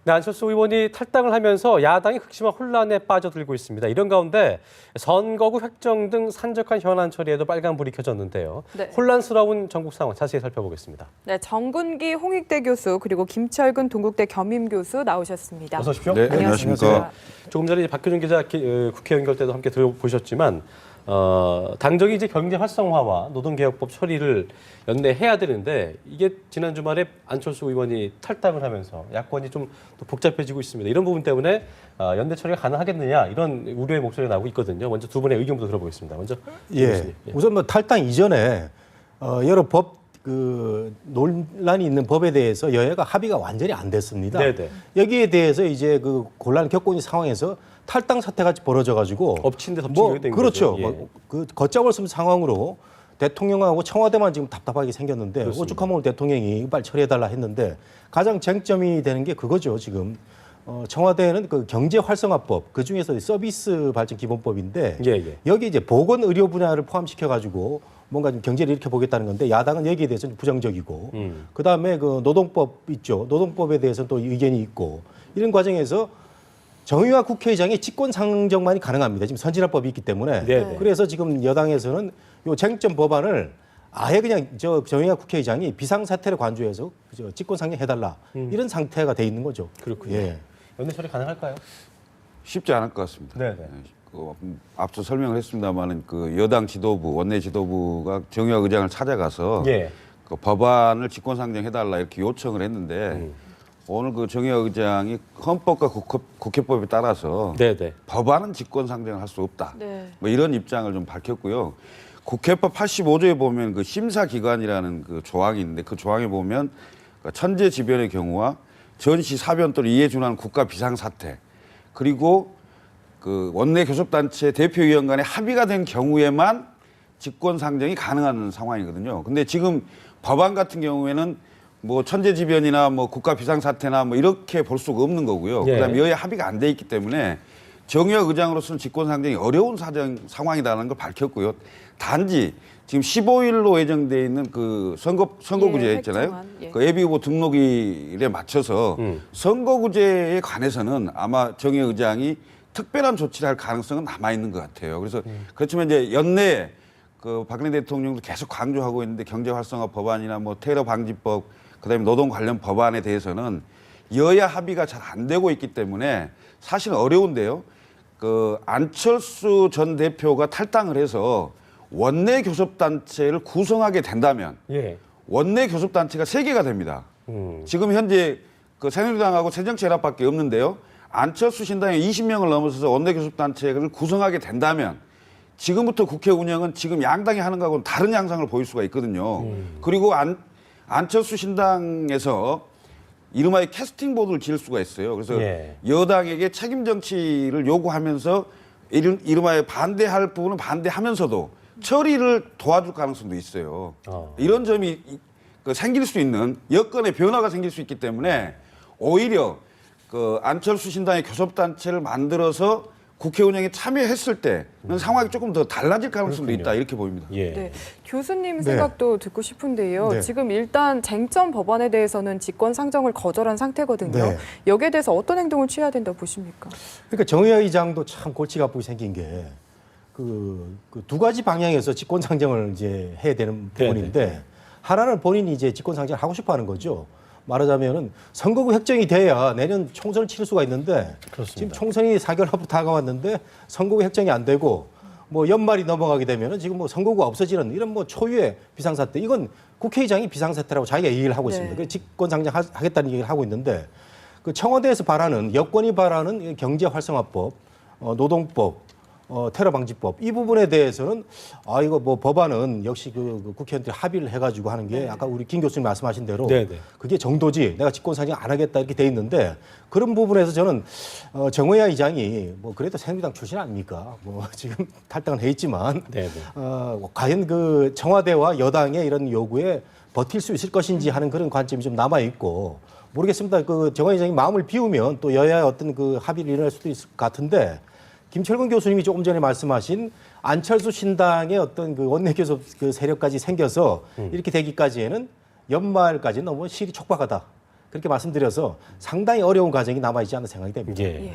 네, 안철수 의원이 탈당을 하면서 야당이 극심한 혼란에 빠져들고 있습니다. 이런 가운데 선거구 획정 등 산적한 현안 처리에도 빨간불이 켜졌는데요. 네. 혼란스러운 전국 상황 자세히 살펴보겠습니다. 네, 정근기 홍익대 교수 그리고 김철근 동국대 겸임 교수 나오셨습니다. 어서 오십시오. 네, 안녕하십니까. 조금 전에 박효준 기자 국회 연결 때도 함께 들어보셨지만 당정이 이제 경제 활성화와 노동개혁법 처리를 연내해야 되는데 이게 지난 주말에 안철수 의원이 탈당을 하면서 야권이 좀 더 복잡해지고 있습니다. 이런 부분 때문에 연내 처리가 가능하겠느냐 이런 우려의 목소리가 나오고 있거든요. 먼저 두 분의 의견부터 들어보겠습니다. 먼저 예, 우선 뭐 탈당 이전에 여러 법 논란이 있는 법에 대해서 여야가 합의가 완전히 안 됐습니다. 네네. 여기에 대해서 이제 그 곤란을 겪고 있는 상황에서 탈당 사태가 벌어져가지고 엎친 데 덮친 된 그렇죠. 거죠. 예. 그 걷잡을 수 없는 상황으로 대통령하고 청와대만 지금 답답하게 생겼는데 그렇습니다. 오죽하면 대통령이 빨리 처리해달라 했는데 가장 쟁점이 되는 게 그거죠. 지금 청와대는 그 경제 활성화법 그 중에서 서비스 발전 기본법인데 예. 여기 이제 보건 의료 분야를 포함시켜 가지고 뭔가 좀 경제를 일으켜 보겠다는 건데 야당은 여기에 대해서는 부정적이고 그다음에 그 노동법 있죠. 노동법에 대해서는 또 의견이 있고 이런 과정에서 정의화 국회의장의 직권 상정만이 가능합니다. 지금 선진화법이 있기 때문에. 네네. 그래서 지금 여당에서는 요 쟁점 법안을 아예 그냥 정의화 국회의장이 비상사태를 관조해서 직권 상정해달라 이런 상태가 돼 있는 거죠. 그렇군요. 예. 연내 처리 가능할까요? 쉽지 않을 것 같습니다. 네네. 앞서 설명을 했습니다만은 그 여당 지도부, 원내 지도부가 정의화 의장을 찾아가서 예. 그 법안을 직권 상정해달라 이렇게 요청을 했는데 오늘 그 정의화 의장이 헌법과 국회법에 따라서 네네. 법안은 직권 상정을 할 수 없다. 네. 뭐 이런 입장을 좀 밝혔고요. 국회법 85조에 보면 그 심사기관이라는 그 조항이 있는데 그 조항에 보면 천재지변의 경우와 전시 사변 또는 이에 준하는 국가 비상사태 그리고 그 원내 교섭단체 대표위원 간에 합의가 된 경우에만 직권 상정이 가능한 상황이거든요. 근데 지금 법안 같은 경우에는 뭐 천재지변이나 뭐 국가 비상사태나 뭐 이렇게 볼 수가 없는 거고요. 예. 그다음에 여야 합의가 안 돼 있기 때문에 정의화 의장으로서는 직권 상정이 어려운 상황이라는 걸 밝혔고요. 단지 지금 15일로 예정돼 있는 그 선거구제 있잖아요. 획정안, 예. 그 예비후보 등록일에 맞춰서 선거구제에 관해서는 아마 정의화 의장이 특별한 조치를 할 가능성은 남아 있는 것 같아요. 그래서 그렇지만 이제 연내에 그 박근혜 대통령도 계속 강조하고 있는데 경제 활성화 법안이나 뭐 테러 방지법 그다음에 노동 관련 법안에 대해서는 여야 합의가 잘 안 되고 있기 때문에 사실은 어려운데요. 그 안철수 전 대표가 탈당을 해서 원내 교섭단체를 구성하게 된다면 예. 원내 교섭단체가 3개가 됩니다. 지금 현재 그 새누리당하고 새정치연합밖에 없는데요. 안철수 신당이 20명을 넘어서서 원내 교섭단체를 구성하게 된다면 지금부터 국회 운영은 지금 양당이 하는 거하고는 다른 양상을 보일 수가 있거든요. 그리고 안철수 신당에서 이름하여 캐스팅 보드를 지을 수가 있어요. 그래서 예. 여당에게 책임 정치를 요구하면서 이름하여 반대할 부분은 반대하면서도 처리를 도와줄 가능성도 있어요. 이런 점이 생길 수 있는 여건의 변화가 생길 수 있기 때문에 오히려 그 안철수 신당의 교섭단체를 만들어서 국회 운영에 참여했을 때는 상황이 조금 더 달라질 가능성도 그렇군요. 있다 이렇게 보입니다. 예. 네, 교수님 생각도 듣고 싶은데요. 네. 지금 일단 쟁점 법안에 대해서는 직권 상정을 거절한 상태거든요. 네. 여기에 대해서 어떤 행동을 취해야 된다고 보십니까? 그러니까 정의화 의장도 참 골치가 아프게 생긴 게 그 두 가지 방향에서 직권 상정을 이제 해야 되는 부분인데 하나는 본인이 이제 직권 상정을 하고 싶어 하는 거죠. 말하자면은 선거구 획정이 돼야 내년 총선을 치를 수가 있는데 그렇습니다. 지금 총선이 4개월 앞으로 다가왔는데 선거구 획정이 안 되고 뭐 연말이 넘어가게 되면은 지금 뭐 선거구가 없어지는 이런 뭐 초유의 비상사태 이건 국회의장이 비상사태라고 자기가 얘기를 하고 있습니다. 네. 그래서 직권 상정하겠다는 얘기를 하고 있는데 그 청와대에서 바라는 여권이 바라는 경제 활성화법, 노동법, 테러 방지법 이 부분에 대해서는 이거 뭐 법안은 역시 그 국회의원들이 합의를 해가지고 하는 게 아까 우리 김 교수님 말씀하신 대로 네네. 그게 정도지 내가 직권 상정 안 하겠다 이렇게 돼 있는데 그런 부분에서 저는 정의화 의장이 뭐 그래도 새누리당 출신 아닙니까? 뭐 지금 탈당은 해 있지만 네네. 과연 그 청와대와 여당의 이런 요구에 버틸 수 있을 것인지 하는 그런 관점이 좀 남아 있고 모르겠습니다. 그 정의화 의장이 마음을 비우면 또 여야의 어떤 그 합의를 이뤄낼 수도 있을 것 같은데. 김철근 교수님이 조금 전에 말씀하신 안철수 신당의 어떤 그 원내교섭 그 세력까지 생겨서 이렇게 되기까지에는 연말까지 너무 실이 촉박하다. 그렇게 말씀드려서 상당히 어려운 과정이 남아있지 않나 생각이 됩니다. 예.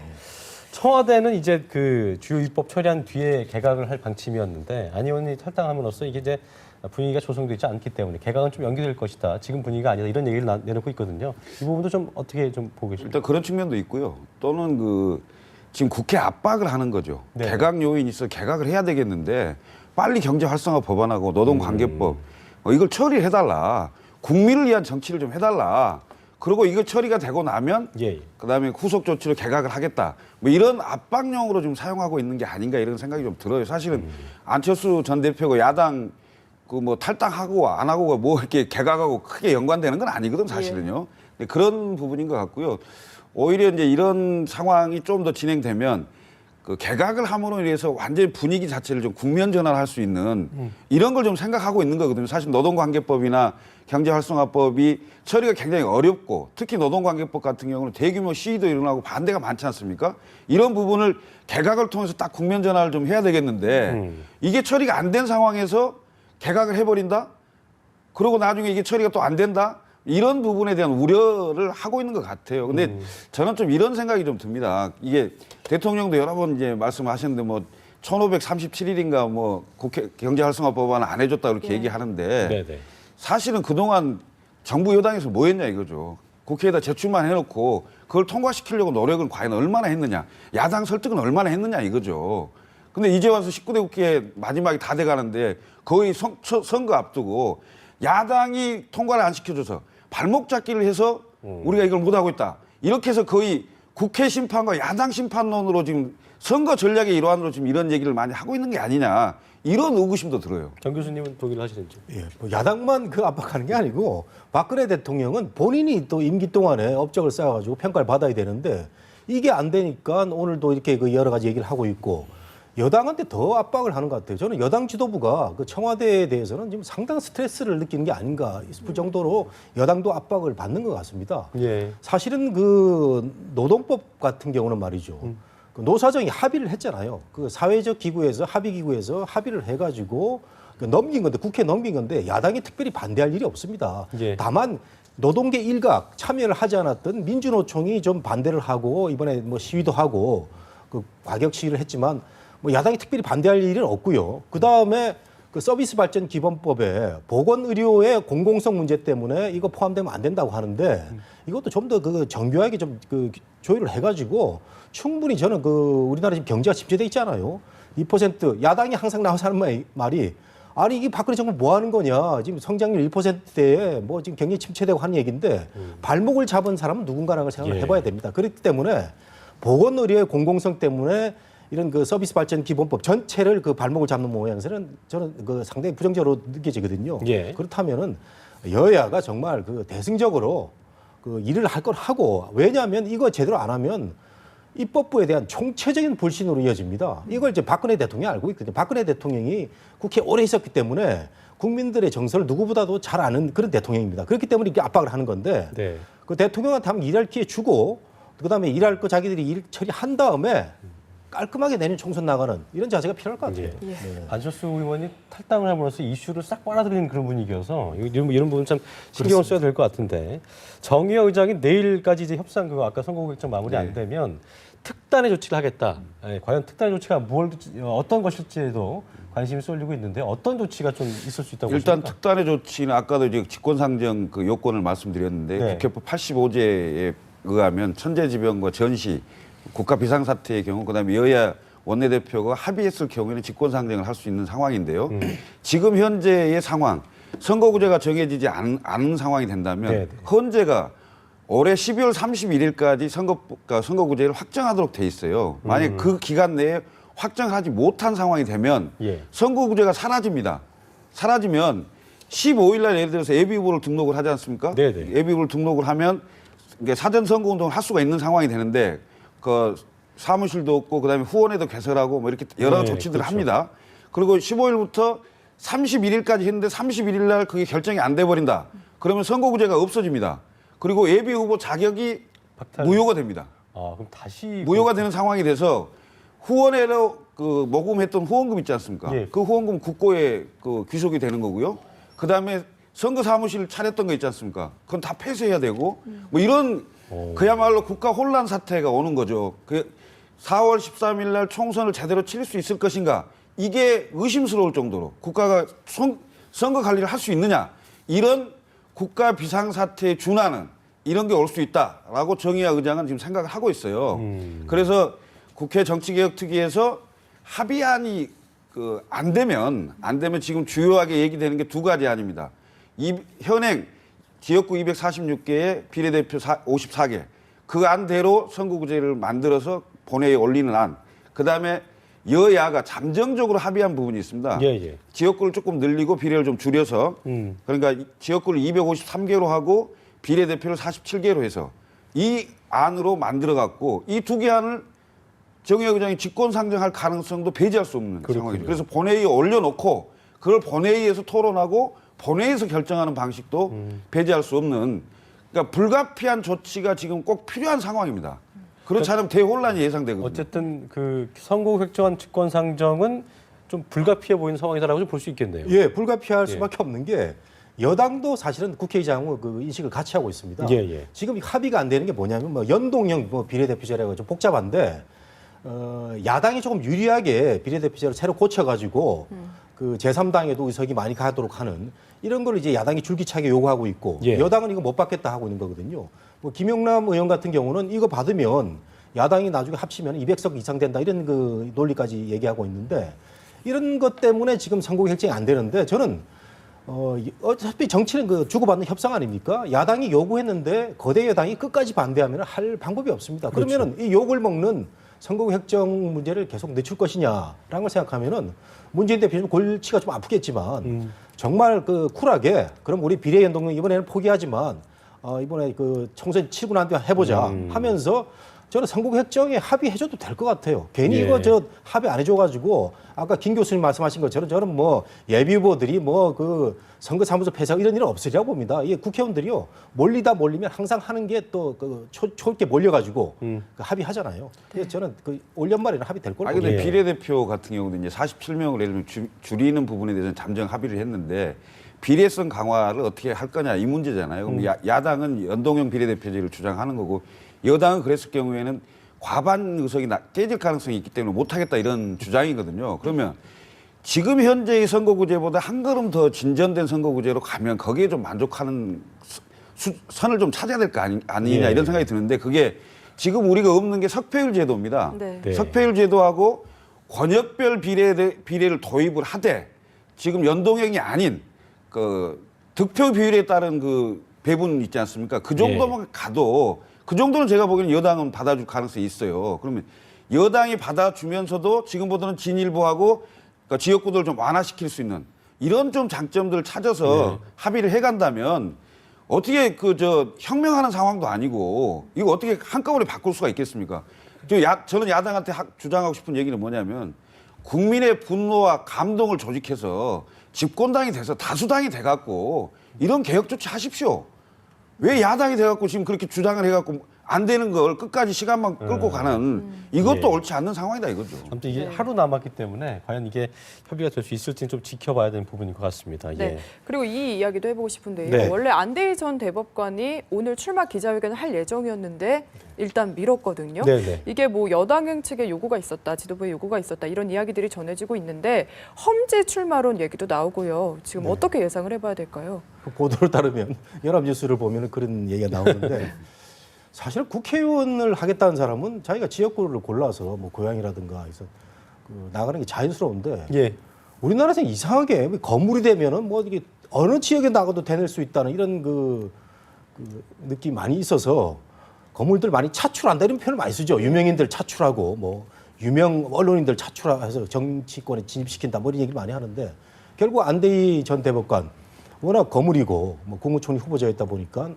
청와대는 이제 그 주요 입법 처리한 뒤에 개각을 할 방침이었는데 안 의원이 탈당함으로써 이게 이제 분위기가 조성되지 않기 때문에 개각은 좀 연기될 것이다. 지금 분위기가 아니다. 이런 얘기를 내놓고 있거든요. 이 부분도 좀 어떻게 좀 보고 계십니까? 일단 그런 측면도 있고요. 또는 지금 국회 압박을 하는 거죠. 네. 개각 요인이 있어 개각을 해야 되겠는데 빨리 경제 활성화 법안하고 노동관계법 이걸 처리해달라. 국민을 위한 정치를 좀 해달라. 그리고 이거 처리가 되고 나면 예. 그다음에 후속 조치로 개각을 하겠다. 뭐 이런 압박용으로 좀 사용하고 있는 게 아닌가 이런 생각이 좀 들어요. 사실은 안철수 전 대표가 야당 그 뭐 탈당하고 안 하고가 뭐 이렇게 개각하고 크게 연관되는 건 아니거든 사실은요. 근데 그런 부분인 것 같고요. 오히려 이제 이런 상황이 좀 더 진행되면 그 개각을 함으로 인해서 완전히 분위기 자체를 좀 국면 전환할 수 있는 이런 걸 좀 생각하고 있는 거거든요. 사실 노동관계법이나 경제활성화법이 처리가 굉장히 어렵고 특히 노동관계법 같은 경우는 대규모 시위도 일어나고 반대가 많지 않습니까? 이런 부분을 개각을 통해서 딱 국면 전환을 좀 해야 되겠는데 이게 처리가 안 된 상황에서 개각을 해버린다? 그러고 나중에 이게 처리가 또 안 된다? 이런 부분에 대한 우려를 하고 있는 것 같아요. 근데 저는 좀 이런 생각이 좀 듭니다. 이게 대통령도 여러 번 이제 말씀하셨는데 뭐 1537일인가 뭐 국회 경제활성화법안을 안 해줬다 그렇게 얘기하는데 네네. 사실은 그동안 정부 여당에서 뭐 했냐 이거죠. 국회에다 제출만 해놓고 그걸 통과시키려고 노력을 과연 얼마나 했느냐. 야당 설득은 얼마나 했느냐 이거죠. 근데 이제 와서 19대 국회 마지막이 다 돼가는데 거의 선거 앞두고 야당이 통과를 안 시켜줘서 발목 잡기를 해서 우리가 이걸 못하고 있다. 이렇게 해서 거의 국회 심판과 야당 심판론으로 지금 선거 전략의 일환으로 지금 이런 얘기를 많이 하고 있는 게 아니냐. 이런 의구심도 들어요. 정 교수님은 동의를 하시는지? 예, 뭐 야당만 그 압박하는 게 아니고 박근혜 대통령은 본인이 또 임기 동안에 업적을 쌓아가지고 평가를 받아야 되는데 이게 안 되니까 오늘도 이렇게 그 여러 가지 얘기를 하고 있고 여당한테 더 압박을 하는 것 같아요. 저는 여당 지도부가 그 청와대에 대해서는 지금 상당한 스트레스를 느끼는 게 아닌가 싶을 정도로 여당도 압박을 받는 것 같습니다. 예. 사실은 그 노동법 같은 경우는 말이죠. 그 노사정이 합의를 했잖아요. 그 사회적 기구에서 합의기구에서 합의를 해가지고 그 넘긴 건데 국회에 넘긴 건데 야당이 특별히 반대할 일이 없습니다. 예. 다만 노동계 일각 참여를 하지 않았던 민주노총이 좀 반대를 하고 이번에 뭐 시위도 하고 그 과격 시위를 했지만 뭐 야당이 특별히 반대할 일은 없고요. 그 다음에 그 서비스 발전 기본법에 보건의료의 공공성 문제 때문에 이거 포함되면 안 된다고 하는데 이것도 좀 더 그 정교하게 좀 그 조율을 해가지고 충분히 저는 그 우리나라 지금 경제가 침체돼 있잖아요. 2% 야당이 항상 나와서 하는 말이 아니 이게 박근혜 정부 뭐 하는 거냐. 지금 성장률 1%대에 뭐 지금 경기 침체되고 하는 얘기인데 발목을 잡은 사람은 누군가라는 걸 생각을 해봐야 됩니다. 그렇기 때문에 보건의료의 공공성 때문에 이런 그 서비스 발전 기본법 전체를 그 발목을 잡는 모양새는 저는 그 상당히 부정적으로 느껴지거든요. 예. 그렇다면은 여야가 정말 그 대승적으로 그 일을 할 걸 하고 왜냐하면 이거 제대로 안 하면 입법부에 대한 총체적인 불신으로 이어집니다. 이걸 이제 박근혜 대통령이 알고 있거든요. 박근혜 대통령이 국회에 오래 있었기 때문에 국민들의 정서를 누구보다도 잘 아는 그런 대통령입니다. 그렇기 때문에 이렇게 압박을 하는 건데 네. 그 대통령한테 한번 일할 기회 주고 그다음에 일할 거 자기들이 일 처리한 다음에 깔끔하게 내년 총선 나가는 이런 자세가 필요할 것 같아요. 예. 네. 안철수 의원이 탈당을 함으로써 이슈를 싹 빨아들이는 그런 분위기여서 이런 부분 참 신경을 써야 될 것 같은데 정의화 의장이 내일까지 이제 협상 그거 아까 선거국장 마무리 안 되면 특단의 조치를 하겠다. 예, 과연 특단의 조치가 어떤 것일지에도 관심이 쏠리고 있는데 어떤 조치가 좀 있을 수 있다고 일단 보십니까? 특단의 조치는 아까도 이제 직권상정 그 요건을 말씀드렸는데 네. 국회법 85제에 의하면 천재지변과 전시, 국가 비상사태의 경우 그다음에 여야 원내대표가 합의했을 경우에는 직권상정을 할 수 있는 상황인데요. 지금 현재의 상황, 선거구제가 정해지지 않은 상황이 된다면 네, 네. 헌재가 올해 12월 31일까지 선거구제를 확정하도록 돼 있어요. 만약 그 기간 내에 확정하지 못한 상황이 되면 예. 선거구제가 사라집니다. 사라지면 15일 날 예를 들어서 예비후보를 등록을 하지 않습니까? 네네. 예비후보를 등록을 하면 이게 사전 선거운동을 할 수가 있는 상황이 되는데 그 사무실도 없고 그다음에 후원회도 개설하고 뭐 이렇게 여러 네, 조치들을 그렇죠. 합니다. 그리고 15일부터 31일까지 했는데 31일 날 그게 결정이 안 돼 버린다. 그러면 선거구제가 없어집니다. 그리고 예비후보 자격이 박탈. 무효가 됩니다. 아, 그럼 다시 무효가 되는 상황이 돼서 후원회로 그 모금했던 후원금 있지 않습니까? 예. 그 후원금 국고에 그 귀속이 되는 거고요. 그 다음에 선거 사무실 차렸던 거 있지 않습니까? 그건 다 폐쇄해야 되고 뭐 이런 그야말로 국가 혼란 사태가 오는 거죠. 그 4월 13일 날 총선을 제대로 치를 수 있을 것인가? 이게 의심스러울 정도로 국가가 선거 관리를 할 수 있느냐? 이런 국가 비상사태에 준하는 이런 게 올 수 있다라고 정의화 의장은 지금 생각을 하고 있어요. 그래서 국회 정치개혁특위에서 합의안이 안 되면 지금 주요하게 얘기되는 게 두 가지 안입니다. 현행 지역구 246개에 비례대표 54개 그 안대로 선거구제를 만들어서 본회의에 올리는 안. 그다음에 여야가 잠정적으로 합의한 부분이 있습니다. 예. 지역구를 조금 늘리고 비례를 좀 줄여서 그러니까 지역구를 253개로 하고 비례대표를 47개로 해서 이 안으로 만들어갖고 이 두 개 안을 정의혁 의장이 직권 상정할 가능성도 배제할 수 없는 상황이죠. 그래서 본회의에 올려놓고 그걸 본회의에서 토론하고 본회의에서 결정하는 방식도 배제할 수 없는 그러니까 불가피한 조치가 지금 꼭 필요한 상황입니다. 그렇지 않으면 대혼란이 예상되거든요. 어쨌든 그 선거 획정안 직권 상정은 좀 불가피해 보이는 상황이다라고 좀 볼 수 있겠네요. 예, 불가피할 수밖에 없는 게 여당도 사실은 국회의장과 그 인식을 같이 하고 있습니다. 예. 지금 합의가 안 되는 게 뭐냐면 뭐 연동형 비례대표제라고 좀 복잡한데 야당이 조금 유리하게 비례대표제를 새로 고쳐가지고 그 제3당에도 의석이 많이 가도록 하는 이런 걸 이제 야당이 줄기차게 요구하고 있고 여당은 이거 못 받겠다 하고 있는 거거든요. 뭐 김용남 의원 같은 경우는 이거 받으면 야당이 나중에 합치면 200석 이상 된다 이런 그 논리까지 얘기하고 있는데 이런 것 때문에 지금 선거 결정이 안 되는데 저는 어차피 정치는 그 주고받는 협상 아닙니까? 야당이 요구했는데 거대 여당이 끝까지 반대하면 할 방법이 없습니다. 그러면은 이 욕을 먹는 선거 획정 문제를 계속 늦출 것이냐라는 걸 생각하면은 문재인 대표 좀 골치가 좀 아프겠지만 정말 그 쿨하게 그럼 우리 비례 연동형 이번에는 포기하지만 이번에 그 총선 치고 난 뒤에 해보자 하면서 저는 선거 획정에 합의해줘도 될 것 같아요. 괜히 이거 합의 안 해줘가지고 아까 김 교수님 말씀하신 것처럼 저는 뭐 예비 후보들이 뭐 그 선거 사무소 폐쇄 이런 일은 없으리라고 봅니다. 이게 국회의원들이요 몰리면 항상 하는 게 또 그 초롭게 몰려가지고 그 합의하잖아요. 그래서 저는 그 올 연말에는 합의될 거라고. 근데 비례대표 같은 경우는 이제 47명을 예를 들면 줄이는 부분에 대해서는 잠정 합의를 했는데 비례성 강화를 어떻게 할 거냐 이 문제잖아요. 그럼 야당은 연동형 비례대표제를 주장하는 거고 여당은 그랬을 경우에는 과반 의석이 깨질 가능성이 있기 때문에 못하겠다 이런 주장이거든요. 그러면 지금 현재의 선거구제보다 한 걸음 더 진전된 선거구제로 가면 거기에 좀 만족하는 선을 좀 찾아야 될 거 아니냐 이런 생각이 드는데 그게 지금 우리가 없는 게 석패율 제도입니다. 네. 석패율 제도하고 권역별 비례를 도입을 하되 지금 연동형이 아닌 그 득표 비율에 따른 그 배분 있지 않습니까? 그 정도만 가도 그 정도는 제가 보기에는 여당은 받아줄 가능성이 있어요. 그러면 여당이 받아주면서도 지금보다는 진일보하고 그러니까 지역구들을 좀 완화시킬 수 있는 이런 좀 장점들을 찾아서 합의를 해간다면 어떻게 혁명하는 상황도 아니고 이거 어떻게 한꺼번에 바꿀 수가 있겠습니까? 저는 야당한테 주장하고 싶은 얘기는 뭐냐면 국민의 분노와 감동을 조직해서 집권당이 돼서 다수당이 돼갖고 이런 개혁 조치 하십시오. 왜 야당이 돼갖고 지금 그렇게 주장을 해갖고 안 되는 걸 끝까지 시간만 끌고 가는 이것도 옳지 않는 상황이다 이거죠. 아무튼 이게 하루 남았기 때문에 과연 이게 협의가 될 수 있을지는 좀 지켜봐야 되는 부분인 것 같습니다. 네. 그리고 이 이야기도 해보고 싶은데요. 네. 원래 안대희 전 대법관이 오늘 출마 기자회견을 할 예정이었는데 일단 미뤘거든요. 네네. 이게 뭐 여당 측의 요구가 있었다, 지도부의 요구가 있었다 이런 이야기들이 전해지고 있는데 험지 출마론 얘기도 나오고요. 지금 어떻게 예상을 해봐야 될까요? 그 보도를 따르면 연합뉴스를 보면 그런 얘기가 나오는데 사실 국회의원을 하겠다는 사람은 자기가 지역구를 골라서 뭐 고향이라든가 해서 나가는 게 자연스러운데 우리나라에서 이상하게 건물이 되면은 뭐 이게 어느 지역에 나가도 되낼 수 있다는 이런 그 느낌이 많이 있어서 건물들 많이 차출한다 이런 표현을 많이 쓰죠. 유명인들 차출하고 뭐 유명 언론인들 차출해서 정치권에 진입시킨다 뭐 이런 얘기를 많이 하는데 결국 안대희 전 대법관 워낙 거물이고 뭐 국무총리 후보자였다 보니까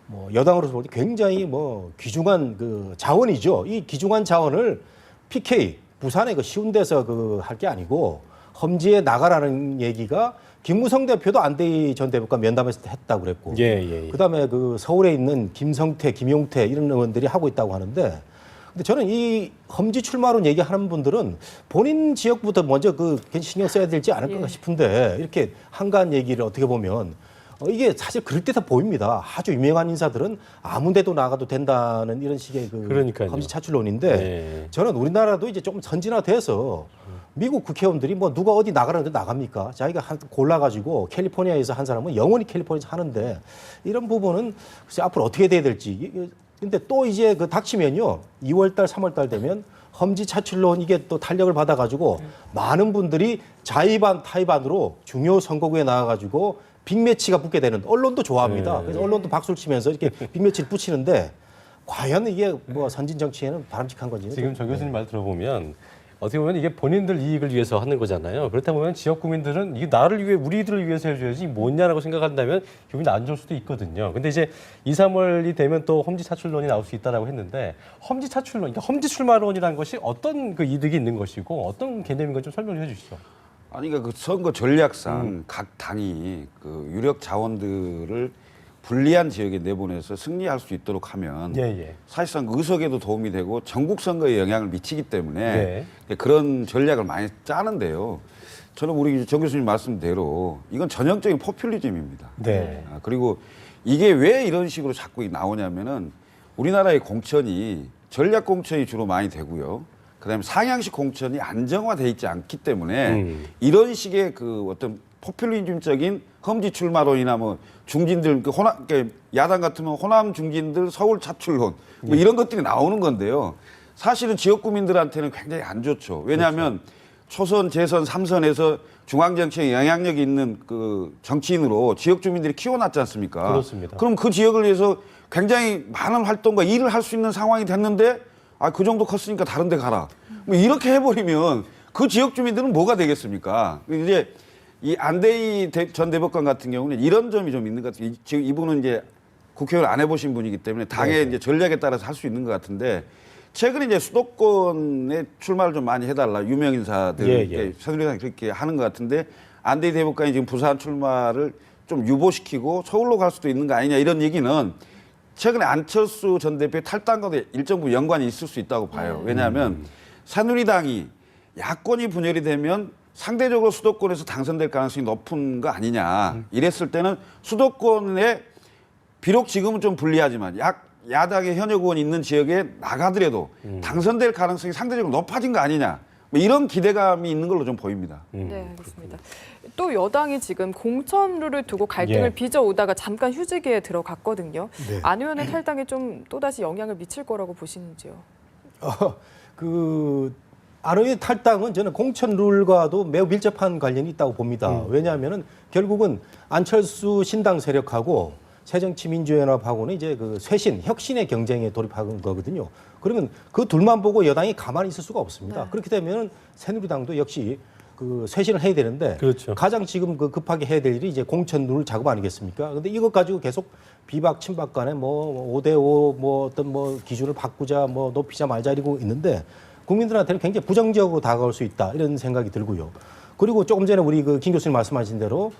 뭐 여당으로서 볼 때 굉장히 뭐 귀중한 그 자원이죠. 이 귀중한 자원을 PK 부산에 그 쉬운 데서 할 게 아니고 험지에 나가라는 얘기가 김무성 대표도 안대희 전 대법관 면담에서 했다고 그랬고 그다음에 그 서울에 있는 김성태, 김용태 이런 의원들이 하고 있다고 하는데 근데 저는 이 험지 출마론 얘기하는 분들은 본인 지역부터 먼저 신경 써야 되지 않을까 싶은데 이렇게 한가한 얘기를 어떻게 보면 이게 사실 그럴 듯해 보입니다. 아주 유명한 인사들은 아무 데도 나가도 된다는 이런 식의 그 그러니까요. 험지 차출론인데 네. 저는 우리나라도 이제 좀 선진화돼서 미국 국회의원들이 뭐 누가 어디 나가라는데 나갑니까? 자기가 골라가지고 캘리포니아에서 한 사람은 영원히 캘리포니아에서 하는데 이런 부분은 글쎄 앞으로 어떻게 돼야 될지. 근데 또 이제 그 닥치면요. 2월달, 3월달 되면 험지 차출론 이게 또 탄력을 받아가지고 많은 분들이 자의반 타의반으로 중요 선거구에 나와가지고 빅매치가 붙게 되는 언론도 좋아합니다. 네. 그래서 언론도 박수를 치면서 이렇게 빅매치를 붙이는데 과연 이게 뭐 선진 정치에는 바람직한 건지는 지금 좀, 정 교수님 말 들어보면 어떻게 보면 이게 본인들 이익을 위해서 하는 거잖아요. 그렇다 보면 지역 국민들은 이게 나를 위해 우리들을 위해서 해줘야지 뭐냐라고 생각한다면 기분이 안 좋을 수도 있거든요. 근데 이제 2, 3월이 되면 또 험지 차출론이 나올 수 있다라고 했는데 험지 차출론, 그러니까 험지 출마론이라는 것이 어떤 그 이득이 있는 것이고 어떤 개념인가 좀 설명을 해주시죠. 아니 그러니까 그 선거 전략상 각 당이 그 유력 자원들을 불리한 지역에 내보내서 승리할 수 있도록 하면 예. 사실상 의석에도 도움이 되고 전국 선거에 영향을 미치기 때문에 그런 전략을 많이 짜는데요. 저는 우리 정 교수님 말씀대로 이건 전형적인 포퓰리즘입니다. 네. 그리고 이게 왜 이런 식으로 자꾸 나오냐면은 우리나라의 공천이 전략 공천이 주로 많이 되고요. 그다음에 상향식 공천이 안정화돼 있지 않기 때문에 이런 식의 그 어떤 포퓰리즘적인 험지 출마론이나 뭐 중진들 그 호남 그러니까 야당 같으면 호남 중진들 서울 차출론 뭐 이런 것들이 나오는 건데요. 사실은 지역 구민들한테는 굉장히 안 좋죠. 왜냐하면 초선, 재선, 3선에서 중앙 정치에 영향력이 있는 그 정치인으로 지역 주민들이 키워놨지 않습니까? 그렇습니다. 그럼 그 지역을 위해서 굉장히 많은 활동과 일을 할 수 있는 상황이 됐는데 그 정도 컸으니까 다른 데 가라. 뭐 이렇게 해버리면 그 지역 주민들은 뭐가 되겠습니까? 이제 이 안대희 전 대법관 같은 경우는 이런 점이 좀 있는 것 같아요. 지금 이분은 이제 국회의원 안 해보신 분이기 때문에 당의 이제 전략에 따라서 할 수 있는 것 같은데 최근에 이제 수도권에 출마를 좀 많이 해달라 유명 인사들 새누리당이 그렇게 하는 것 같은데 안대희 대법관이 지금 부산 출마를 좀 유보시키고 서울로 갈 수도 있는 거 아니냐 이런 얘기는 최근에 안철수 전 대표의 탈당과도 일정 부분 연관이 있을 수 있다고 봐요. 왜냐하면 새누리당이 야권이 분열이 되면 상대적으로 수도권에서 당선될 가능성이 높은 거 아니냐. 이랬을 때는 수도권에 비록 지금은 좀 불리하지만 야당의 현역 의원이 있는 지역에 나가더라도 당선될 가능성이 상대적으로 높아진 거 아니냐. 뭐 이런 기대감이 있는 걸로 좀 보입니다. 네, 알겠습니다. 또 여당이 지금 공천룰을 두고 갈등을 빚어오다가 잠깐 휴지기에 들어갔거든요. 네. 안 의원의 탈당에 좀 또다시 영향을 미칠 거라고 보시는지요? 안 의원의 탈당은 저는 공천 룰과도 매우 밀접한 관련이 있다고 봅니다. 왜냐하면은 결국은 안철수 신당 세력하고 새정치민주연합하고는 이제 그 쇄신, 혁신의 경쟁에 돌입하는 거거든요. 그러면 그 둘만 보고 여당이 가만히 있을 수가 없습니다. 네. 그렇게 되면 새누리당도 역시 그 쇄신을 해야 되는데 그렇죠. 가장 지금 그 급하게 해야 될 일이 이제 공천 룰 작업 아니겠습니까? 근데 이것 가지고 계속 비박 친박 간에 뭐 5대5 뭐 어떤 뭐 기준을 바꾸자 뭐 높이자 말자 이러고 있는데 국민들한테는 굉장히 부정적으로 다가올 수 있다 이런 생각이 들고요. 그리고 조금 전에 우리 그 김 교수님 말씀하신 대로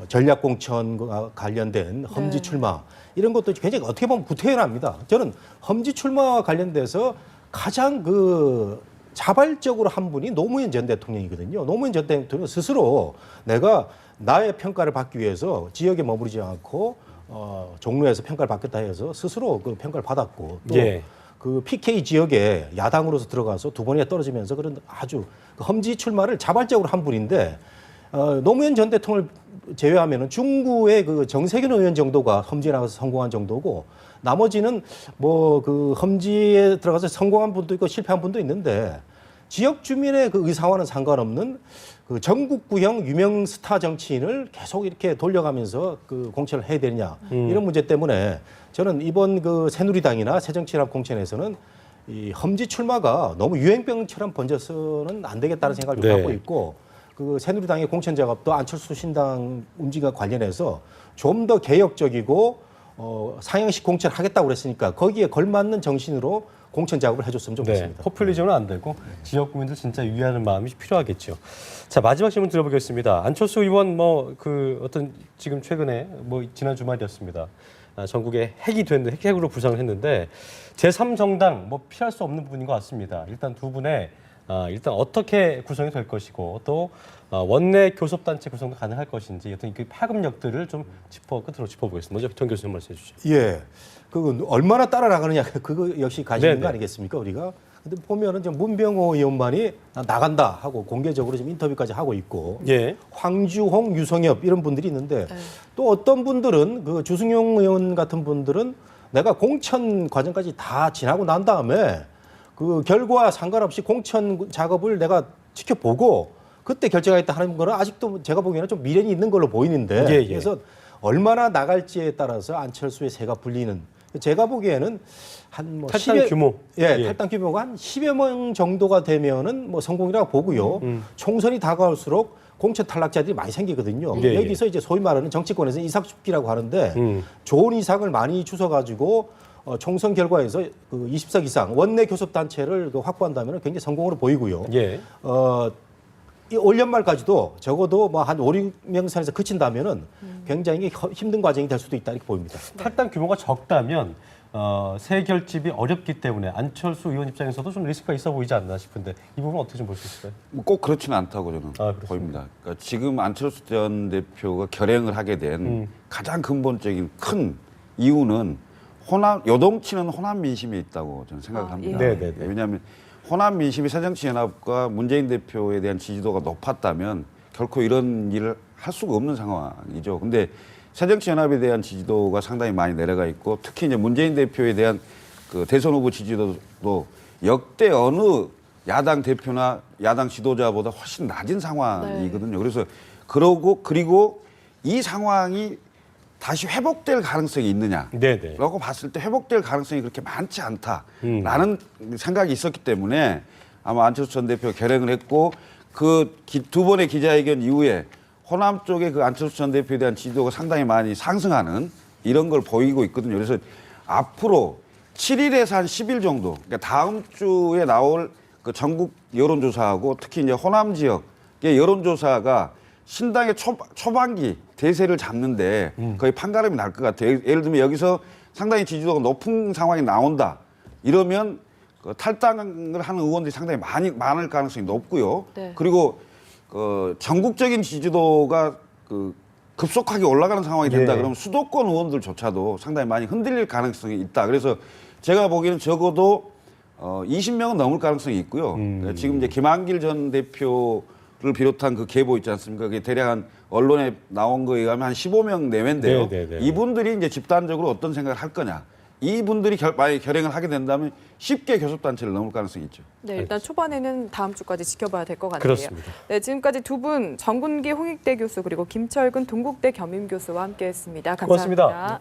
전략 공천과 관련된 험지 출마 이런 것도 굉장히 어떻게 보면 구태연합니다. 저는 험지 출마와 관련돼서 가장 그 자발적으로 한 분이 노무현 전 대통령이거든요. 노무현 전 대통령 스스로 내가 나의 평가를 받기 위해서 지역에 머무르지 않고 종로에서 평가를 받겠다 해서 스스로 그 평가를 받았고 또 그 PK 지역에 야당으로서 들어가서 두 번이나 떨어지면서 그런 아주 그 험지 출마를 자발적으로 한 분인데 노무현 전 대통령을 제외하면은 중구의 그 정세균 의원 정도가 험지에 나가서 성공한 정도고 나머지는 뭐 그 험지에 들어가서 성공한 분도 있고 실패한 분도 있는데 지역 주민의 그 의사와는 상관없는 그 전국 구형 유명 스타 정치인을 계속 이렇게 돌려가면서 그 공천을 해야 되느냐 이런 문제 때문에 저는 이번 그 새누리당이나 새정치연합 공천에서는 이 험지 출마가 너무 유행병처럼 번져서는 안 되겠다는 생각을 좀 갖고 있고 그 새누리당의 공천 작업도 안철수 신당 움직임과 관련해서 좀 더 개혁적이고 상향식 공천을 하겠다고 그랬으니까 거기에 걸맞는 정신으로 공천 작업을 해줬으면 좋겠습니다. 포퓰리즘은 안 되고 지역 국민들 진짜 유의하는 마음이 필요하겠죠. 자, 마지막 질문 들어보겠습니다. 안철수 의원 뭐 그 어떤 지금 최근에 뭐 지난 주말이었습니다. 전국에 핵으로 부상을 했는데 제3정당 뭐 피할 수 없는 부분인 것 같습니다. 일단 두 분의 일단 어떻게 구성이 될 것이고 또 원내 교섭단체 구성도 가능할 것인지 어떤 그 파급력들을 좀 끝으로 짚어보겠습니다. 먼저 정 교수님 말씀해 주시죠. 예. 그 얼마나 따라 나가느냐 그거 역시 가지는 네네. 거 아니겠습니까 우리가? 근데 보면은 좀 문병호 의원만이 나간다 하고 공개적으로 지금 인터뷰까지 하고 있고 예. 황주홍, 유성엽 이런 분들이 있는데 또 어떤 분들은 그 주승용 의원 같은 분들은 내가 공천 과정까지 다 지나고 난 다음에 그 결과 상관없이 공천 작업을 내가 지켜보고 그때 결정하겠다 하는 거는 아직도 제가 보기에는 좀 미련이 있는 걸로 보이는데 예, 예. 그래서 얼마나 나갈지에 따라서 안철수의 새가 불리는 제가 보기에는 한 뭐 탈당 규모. 예, 예. 탈당 규모가 한 10여 명 정도가 되면은 뭐 성공이라고 보고요. 총선이 다가올수록 공천 탈락자들이 많이 생기거든요. 예, 예. 여기서 이제 소위 말하는 정치권에서 이삭sup기라고 하는데 음. 좋은 이삭을 많이 주워가지고 총선 결과에서 그 20석 이상 원내 교섭 단체를 확보한다면 굉장히 성공으로 보이고요. 예. 이 올 연말까지도 적어도 뭐 한 5, 6명 선에서 그친다면은 굉장히 힘든 과정이 될 수도 있다 이렇게 보입니다. 탈당 규모가 적다면 새 결집이 어렵기 때문에 안철수 의원 입장에서도 좀 리스크가 있어 보이지 않나 싶은데 이 부분 어떻게 좀 볼 수 있을까요? 꼭 그렇지는 않다고 저는 그렇습니다. 보입니다. 그러니까 지금 안철수 전 대표가 결행을 하게 된 가장 근본적인 큰 이유는 요동치는 호남 민심이 있다고 저는 생각을 합니다. 예. 네네네. 왜냐하면 호남 민심이 새정치연합과 문재인 대표에 대한 지지도가 높았다면 결코 이런 일을 할 수가 없는 상황이죠. 근데 새정치연합에 대한 지지도가 상당히 많이 내려가 있고 특히 이제 문재인 대표에 대한 그 대선 후보 지지도도 역대 어느 야당 대표나 야당 지도자보다 훨씬 낮은 상황이거든요. 그래서 그리고 이 상황이 다시 회복될 가능성이 있느냐라고 네네. 봤을 때 회복될 가능성이 그렇게 많지 않다라는 생각이 있었기 때문에 아마 안철수 전 대표가 결행을 했고 그 두 번의 기자회견 이후에 호남 쪽에 그 안철수 전 대표에 대한 지지도가 상당히 많이 상승하는 이런 걸 보이고 있거든요. 그래서 앞으로 7일에서 한 10일 정도, 그러니까 다음 주에 나올 그 전국 여론조사하고 특히 이제 호남 지역의 여론조사가 신당의 초반기 대세를 잡는데 거의 판가름이 날 것 같아요. 예를 들면 여기서 상당히 지지도가 높은 상황이 나온다. 이러면 그 탈당을 하는 의원들이 상당히 많을 가능성이 높고요. 네. 그리고 전국적인 지지도가 급속하게 올라가는 상황이 된다. 예. 그러면 수도권 의원들조차도 상당히 많이 흔들릴 가능성이 있다. 그래서 제가 보기에는 적어도 20명은 넘을 가능성이 있고요. 그러니까 지금 이제 김한길 전 대표를 비롯한 그 계보 있지 않습니까? 그게 대략 한 언론에 나온 거에 의하면 한 15명 내외인데요. 네네네. 이분들이 이제 집단적으로 어떤 생각을 할 거냐. 이분들이 만약에 결행을 하게 된다면 쉽게 교섭단체를 넘을 가능성이 있죠. 네, 일단 초반에는 다음 주까지 지켜봐야 될 것 같네요. 그렇습니다. 네, 지금까지 두 분 정군기 홍익대 교수 그리고 김철근 동국대 겸임교수와 함께했습니다. 감사합니다. 고맙습니다.